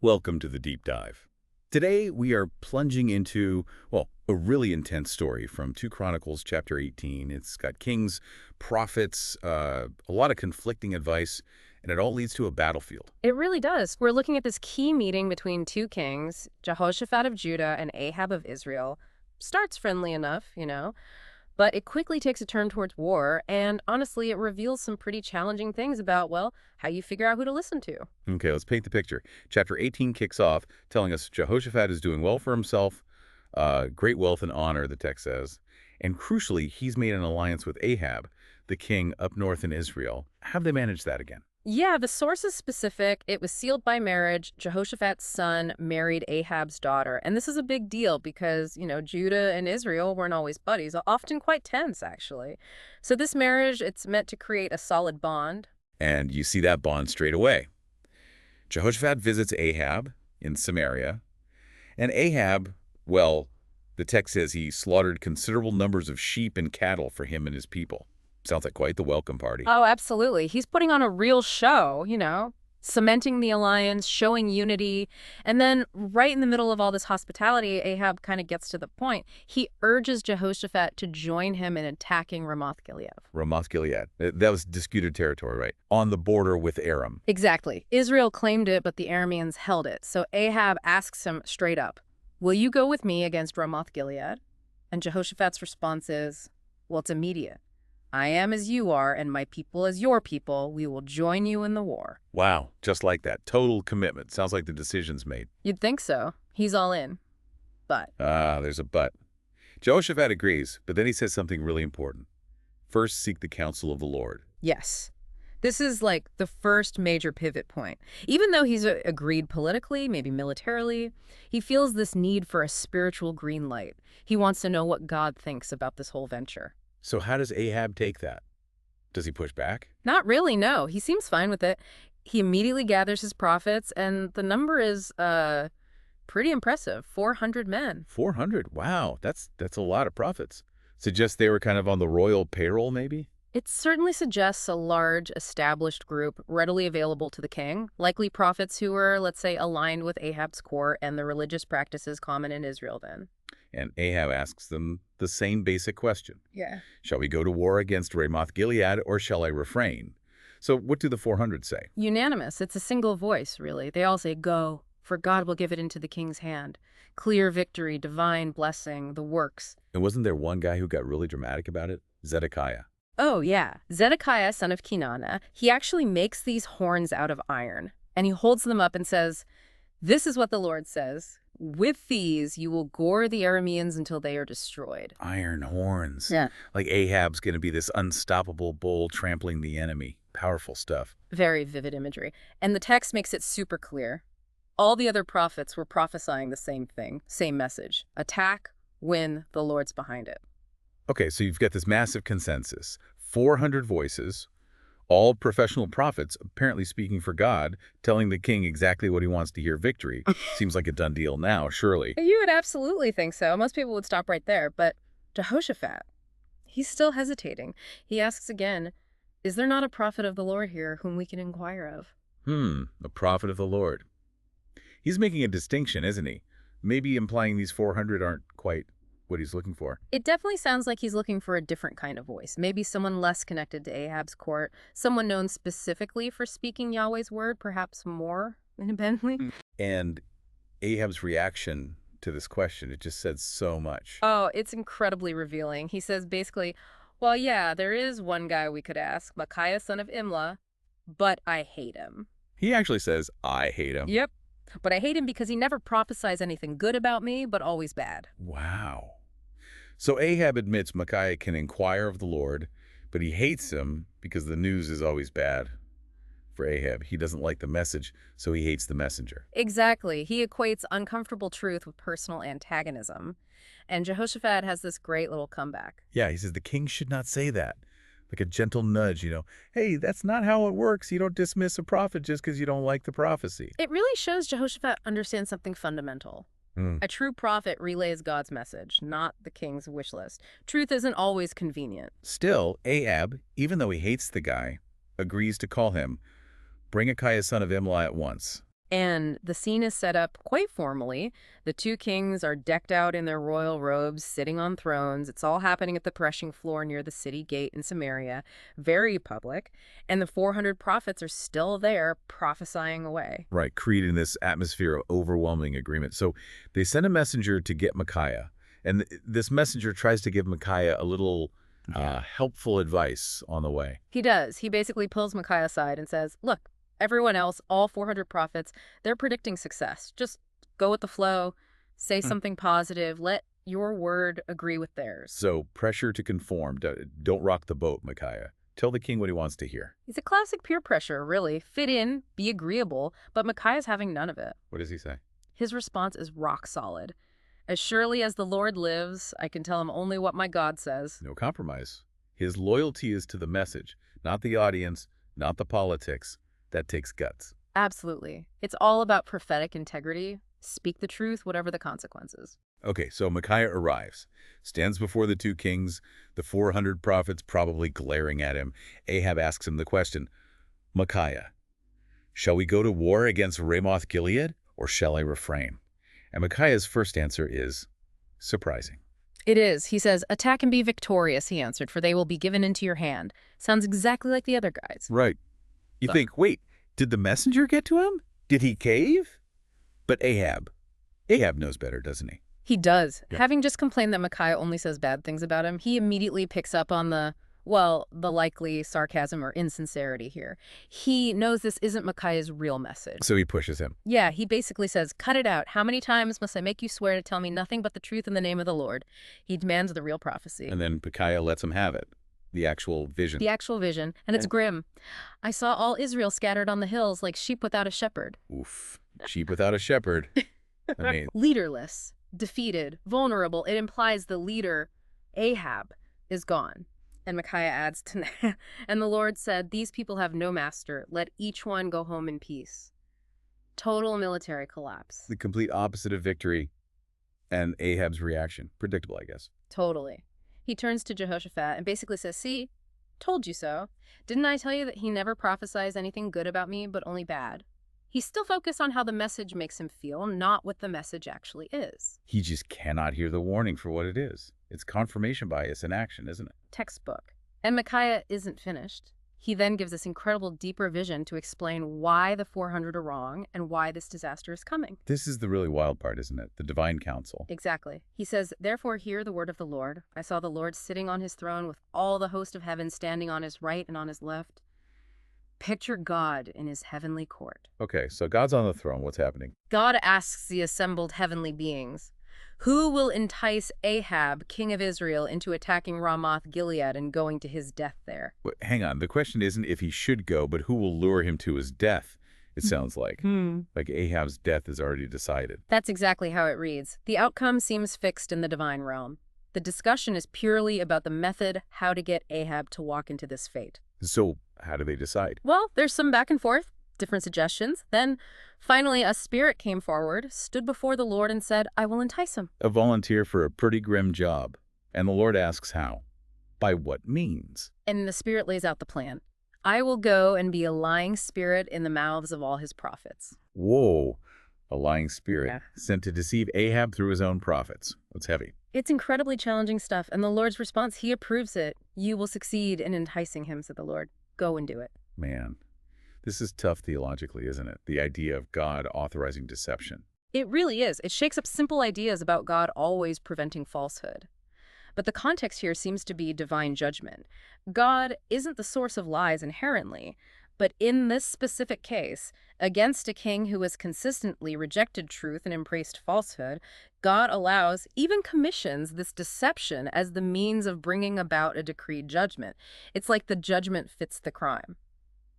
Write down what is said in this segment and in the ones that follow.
Welcome to the deep dive. Today we are plunging into, well, a really intense story from 2 Chronicles chapter 18. It's got kings, prophets, a lot of conflicting advice, and it all leads to a battlefield. It really does. We're looking at this key meeting between two kings, Jehoshaphat of Judah and Ahab of Israel. Starts friendly enough, but it quickly takes a turn towards war, and honestly, it reveals some pretty challenging things about, well, how you figure out who to listen to. Okay, let's paint the picture. Chapter 18 kicks off telling us Jehoshaphat is doing well for himself, great wealth and honor, the text says. And crucially, he's made an alliance with Ahab, the king up north in Israel. How have they managed that again? Yeah, the source is specific. It was sealed by marriage. Jehoshaphat's son married Ahab's daughter. And this is a big deal because, Judah and Israel weren't always buddies, often quite tense, actually. So this marriage, it's meant to create a solid bond. And you see that bond straight away. Jehoshaphat visits Ahab in Samaria, and Ahab, well, the text says he slaughtered considerable numbers of sheep and cattle for him and his people. Sounds like quite the welcome party. Oh, absolutely. He's putting on a real show, cementing the alliance, showing unity. And then right in the middle of all this hospitality, Ahab kind of gets to the point. He urges Jehoshaphat to join him in attacking Ramoth-Gilead. Ramoth-Gilead. That was disputed territory, right? On the border with Aram. Exactly. Israel claimed it, but the Arameans held it. So Ahab asks him straight up, "Will you go with me against Ramoth-Gilead?" And Jehoshaphat's response is, "Well, it's immediate. I am as you are, and my people as your people. We will join you in the war." Wow, just like that. Total commitment. Sounds like the decision's made. You'd think so. He's all in. But There's a but. Jehoshaphat agrees, but then he says something really important. First, seek the counsel of the Lord. yes, this is like the first major pivot point. Even though he's agreed politically, maybe militarily, he feels this need for a spiritual green light. He wants to know what God thinks about this whole venture. So how does Ahab take that? Does he push back? Not really, no. He seems fine with it. He immediately gathers his prophets, and the number is pretty impressive, 400 men. 400. Wow, that's a lot of prophets. Suggests they were kind of on the royal payroll, maybe? It certainly suggests a large, established group readily available to the king, likely prophets who were, let's say, aligned with Ahab's court and the religious practices common in Israel then. And Ahab asks them the same basic question. Yeah. Shall we go to war against Ramoth-Gilead, or shall I refrain? So what do the 400 say? Unanimous. It's a single voice, really. They all say, "Go, for God will give it into the king's hand. Clear victory, divine blessing, the works." And wasn't there one guy who got really dramatic about it? Zedekiah. Oh, yeah. Zedekiah, son of Kenana, he actually makes these horns out of iron, and he holds them up and says, "This is what the Lord says. With these, you will gore the Arameans until they are destroyed." Iron horns. Yeah. Like Ahab's going to be this unstoppable bull trampling the enemy. Powerful stuff. Very vivid imagery. And the text makes it super clear. All the other prophets were prophesying the same thing, same message. Attack, win, the Lord's behind it. Okay, so you've got this massive consensus. 400 voices, all professional prophets, apparently speaking for God, telling the king exactly what he wants to hear victory. Seems like a done deal now, surely. You would absolutely think so. Most people would stop right there. But Jehoshaphat, he's still hesitating. He asks again, "Is there not a prophet of the Lord here whom we can inquire of?" A prophet of the Lord. He's making a distinction, isn't he? Maybe implying these 400 aren't quite what he's looking for. It definitely sounds like he's looking for a different kind of voice. Maybe someone less connected to Ahab's court, someone known specifically for speaking Yahweh's word, perhaps more independently. And Ahab's reaction to this question, it just said so much. Oh, it's incredibly revealing. He says basically, "Well, yeah, there is one guy we could ask, Micaiah, son of Imlah, but I hate him." He actually says, I hate him. Yep. "But I hate him because he never prophesies anything good about me, but always bad." Wow. So Ahab admits Micaiah can inquire of the Lord, but he hates him because the news is always bad. For Ahab, he doesn't like the message, so he hates the messenger. Exactly. He equates uncomfortable truth with personal antagonism. And Jehoshaphat has this great little comeback. Yeah, he says the king should not say that. Like a gentle nudge. Hey, that's not how it works. You don't dismiss a prophet just because you don't like the prophecy. It really shows Jehoshaphat understands something fundamental. A true prophet relays God's message, not the king's wish list. Truth isn't always convenient. Still, Ahab, even though he hates the guy, agrees to call him. Bring Micaiah, son of Imlah, at once. And the scene is set up quite formally. The two kings are decked out in their royal robes, sitting on thrones. It's all happening at the threshing floor near the city gate in Samaria, very public. And the 400 prophets are still there prophesying away. Right, creating this atmosphere of overwhelming agreement. So they send a messenger to get Micaiah, and this messenger tries to give Micaiah a little helpful advice on the way. He does. He basically pulls Micaiah aside and says, look, everyone else, all 400 prophets, they're predicting success. Just go with the flow, say something positive, let your word agree with theirs. So pressure to conform. Don't rock the boat, Micaiah. Tell the king what he wants to hear. He's a classic peer pressure, really. Fit in, be agreeable, but Micaiah's having none of it. What does he say? His response is rock solid. As surely as the Lord lives, I can tell him only what my God says. No compromise. His loyalty is to the message, not the audience, not the politics. That takes guts. Absolutely. It's all about prophetic integrity. Speak the truth, whatever the consequences. Okay, so Micaiah arrives, stands before the two kings, the 400 prophets probably glaring at him. Ahab asks him the question, Micaiah, shall we go to war against Ramoth-Gilead, or shall I refrain? And Micaiah's first answer is surprising. It is. He says, attack and be victorious, he answered, for they will be given into your hand. Sounds exactly like the other guys. Right. You think, wait, did the messenger get to him? Did he cave? But Ahab knows better, doesn't he? He does. Yeah. Having just complained that Micaiah only says bad things about him, he immediately picks up on the likely sarcasm or insincerity here. He knows this isn't Micaiah's real message. So he pushes him. Yeah, he basically says, cut it out. How many times must I make you swear to tell me nothing but the truth in the name of the Lord? He demands the real prophecy. And then Micaiah lets him have it. The actual vision. The actual vision. And it's grim. I saw all Israel scattered on the hills like sheep without a shepherd. Oof. Sheep without a shepherd. I mean, Leaderless, defeated, vulnerable. It implies the leader, Ahab, is gone. And Micaiah adds to that, and the Lord said, these people have no master. Let each one go home in peace. Total military collapse. the complete opposite of victory and Ahab's reaction. Predictable, I guess. Totally. He turns to Jehoshaphat and basically says, see, told you so. Didn't I tell you that he never prophesies anything good about me, but only bad? He's still focused on how the message makes him feel, not what the message actually is. He just cannot hear the warning for what it is. It's confirmation bias in action, isn't it? Textbook. And Micaiah isn't finished. He then gives this incredible deeper vision to explain why the 400 are wrong and why this disaster is coming. This is the really wild part, isn't it? The divine counsel. Exactly. He says, therefore hear the word of the Lord. I saw the Lord sitting on his throne with all the host of heaven standing on his right and on his left. Picture God in his heavenly court. Okay, so God's on the throne. What's happening? God asks the assembled heavenly beings, who will entice Ahab, king of Israel, into attacking Ramoth-Gilead and going to his death there? Hang on. The question isn't if he should go, but who will lure him to his death, it sounds like. Like Ahab's death is already decided. That's exactly how it reads. The outcome seems fixed in the divine realm. The discussion is purely about the method, how to get Ahab to walk into this fate. So how do they decide? Well, there's some back and forth, different suggestions. Then, finally, a spirit came forward, stood before the Lord and said, I will entice him. A volunteer for a pretty grim job. And the Lord asks how? By what means? And the spirit lays out the plan. I will go and be a lying spirit in the mouths of all his prophets. Whoa. A lying spirit Yeah. sent to deceive Ahab through his own prophets. That's heavy. It's incredibly challenging stuff, and the Lord's response, he approves it. You will succeed in enticing him, said the Lord. Go and do it. Man, this is tough theologically, isn't it? The idea of God authorizing deception. It really is. It shakes up simple ideas about God always preventing falsehood. But the context here seems to be divine judgment. God isn't the source of lies inherently, but in this specific case, against a king who has consistently rejected truth and embraced falsehood, God allows, even commissions, this deception as the means of bringing about a decreed judgment. It's like the judgment fits the crime.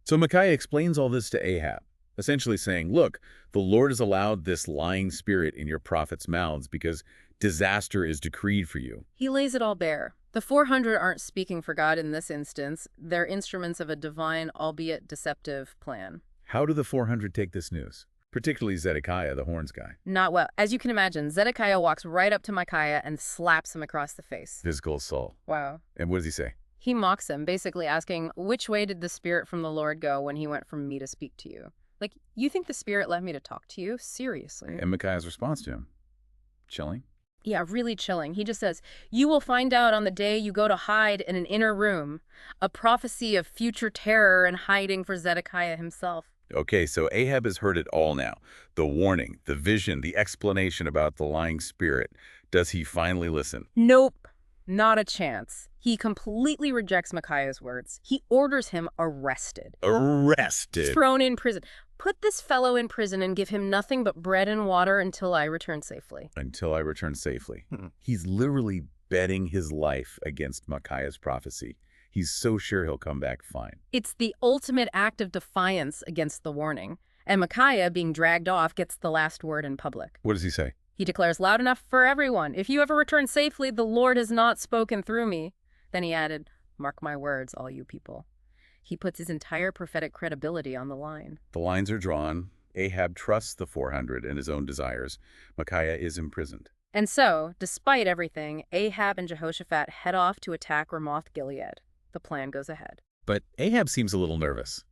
So Micaiah explains all this to Ahab, essentially saying, look, the Lord has allowed this lying spirit in your prophets' mouths because disaster is decreed for you. He lays it all bare. The 400 aren't speaking for God in this instance. They're instruments of a divine, albeit deceptive, plan. How do the 400 take this news? Particularly Zedekiah, the horns guy. Not well. As you can imagine, Zedekiah walks right up to Micaiah and slaps him across the face. Physical assault. Wow. And what does he say? He mocks him, basically asking, which way did the spirit from the Lord go when he went from me to speak to you? Like, you think the spirit led me to talk to you? Seriously. And Micaiah's response to him? Chilling? Yeah, really chilling. He just says, "You will find out on the day you go to hide in an inner room, a prophecy of future terror and hiding for Zedekiah himself." Okay, so Ahab has heard it all now. The warning, the vision, the explanation about the lying spirit. Does he finally listen? Nope, not a chance. He completely rejects Micaiah's words. He orders him arrested, Arrested. thrown in prison. Put this fellow in prison and give him nothing but bread and water until I return safely. Until I return safely. He's literally betting his life against Micaiah's prophecy. He's so sure he'll come back fine. It's the ultimate act of defiance against the warning, and Micaiah, being dragged off, gets the last word in public. What does he say? He declares loud enough for everyone, "If you ever return safely, the Lord has not spoken through me." Then he added, "Mark my words, all you people." He puts his entire prophetic credibility on the line. The lines are drawn. Ahab trusts the 400 and his own desires. Micaiah is imprisoned. And so, despite everything, Ahab and Jehoshaphat head off to attack Ramoth-Gilead. The plan goes ahead. But Ahab seems a little nervous.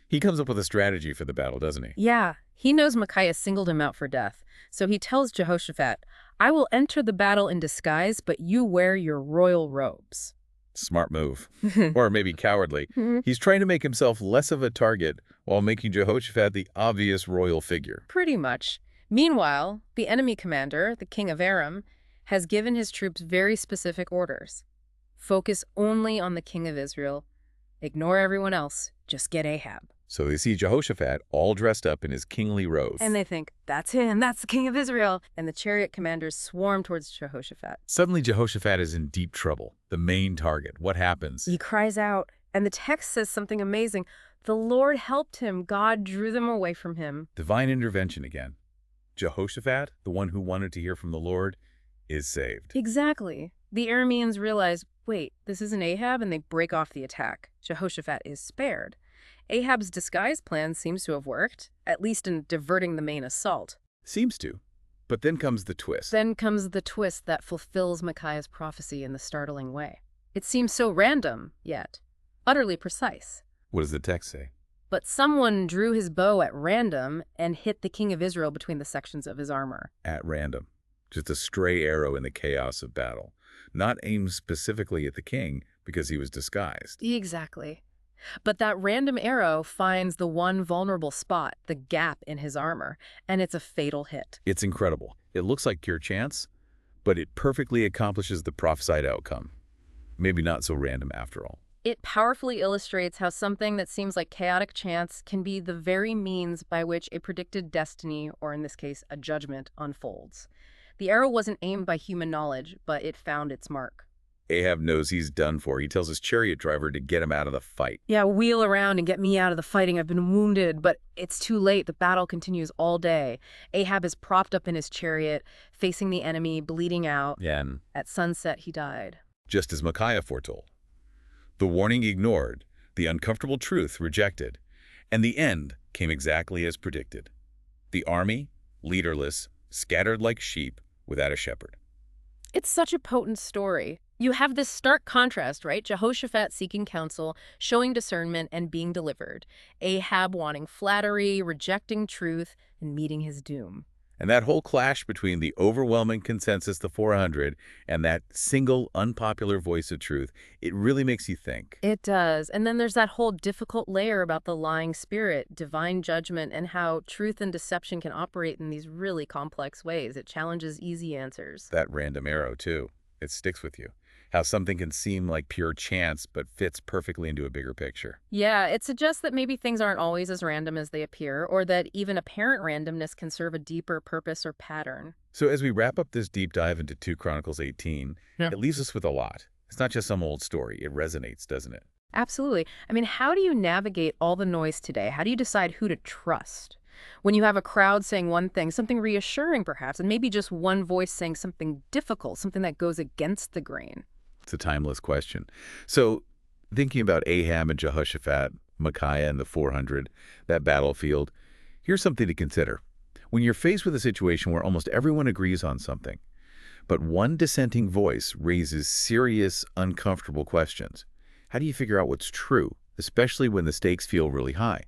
He comes up with a strategy for the battle, doesn't he? Yeah, he knows Micaiah singled him out for death. So he tells Jehoshaphat, "I will enter the battle in disguise, but you wear your royal robes." Smart move. Or maybe cowardly. He's trying to make himself less of a target while making Jehoshaphat the obvious royal figure. Pretty much. Meanwhile, the enemy commander, the king of Aram, has given his troops very specific orders. Focus only on the king of Israel. Ignore everyone else. Just get Ahab. So they see Jehoshaphat all dressed up in his kingly robes. And they think, "That's him. That's the king of Israel." And the chariot commanders swarm towards Jehoshaphat. Suddenly Jehoshaphat is in deep trouble. The main target. What happens? He cries out, and the text says something amazing. The Lord helped him. God drew them away from him. Divine intervention again. Jehoshaphat, the one who wanted to hear from the Lord, is saved. Exactly. The Arameans realize, wait, this isn't Ahab, and they break off the attack. Jehoshaphat is spared. Ahab's disguise plan seems to have worked, at least in diverting the main assault. Seems to. But then comes the twist. Then comes the twist that fulfills Micaiah's prophecy in the startling way. It seems so random, yet utterly precise. What does the text say? But someone drew his bow at random and hit the king of Israel between the sections of his armor. At random. Just a stray arrow in the chaos of battle. Not aimed specifically at the king because he was disguised. Exactly. But that random arrow finds the one vulnerable spot, the gap in his armor, and it's a fatal hit. It's incredible. It looks like pure chance, but it perfectly accomplishes the prophesied outcome. Maybe not so random after all. It powerfully illustrates how something that seems like chaotic chance can be the very means by which a predicted destiny, or in this case, a judgment, unfolds. The arrow wasn't aimed by human knowledge, but it found its mark. Ahab knows he's done for. He tells his chariot driver to get him out of the fight. Yeah, wheel around and get me out of the fighting. I've been wounded, but it's too late. The battle continues all day. Ahab is propped up in his chariot, facing the enemy, bleeding out. And At sunset, he died. just as Micaiah foretold. The warning ignored, the uncomfortable truth rejected, and the end came exactly as predicted. The army, leaderless, scattered like sheep, without a shepherd. It's such a potent story. You have this stark contrast, right? Jehoshaphat seeking counsel, showing discernment, and being delivered. Ahab wanting flattery, rejecting truth, and meeting his doom. And that whole clash between the overwhelming consensus, the 400, and that single unpopular voice of truth, it really makes you think. It does. And then there's that whole difficult layer about the lying spirit, divine judgment, and how truth and deception can operate in these really complex ways. It challenges easy answers. That random arrow, too. It sticks with you. How something can seem like pure chance, but fits perfectly into a bigger picture. Yeah, it suggests that maybe things aren't always as random as they appear, or that even apparent randomness can serve a deeper purpose or pattern. So as we wrap up this deep dive into 2 Chronicles 18, Yeah. it leaves us with a lot. It's not just some old story. It resonates, doesn't it? Absolutely. I mean, how do you navigate all the noise today? How do you decide who to trust? When you have a crowd saying one thing, something reassuring perhaps, and maybe just one voice saying something difficult, something that goes against the grain. It's a timeless question. So thinking about Ahab and Jehoshaphat, Micaiah and the 400, that battlefield, here's something to consider. When you're faced with a situation where almost everyone agrees on something, but one dissenting voice raises serious, uncomfortable questions, how do you figure out what's true, especially when the stakes feel really high?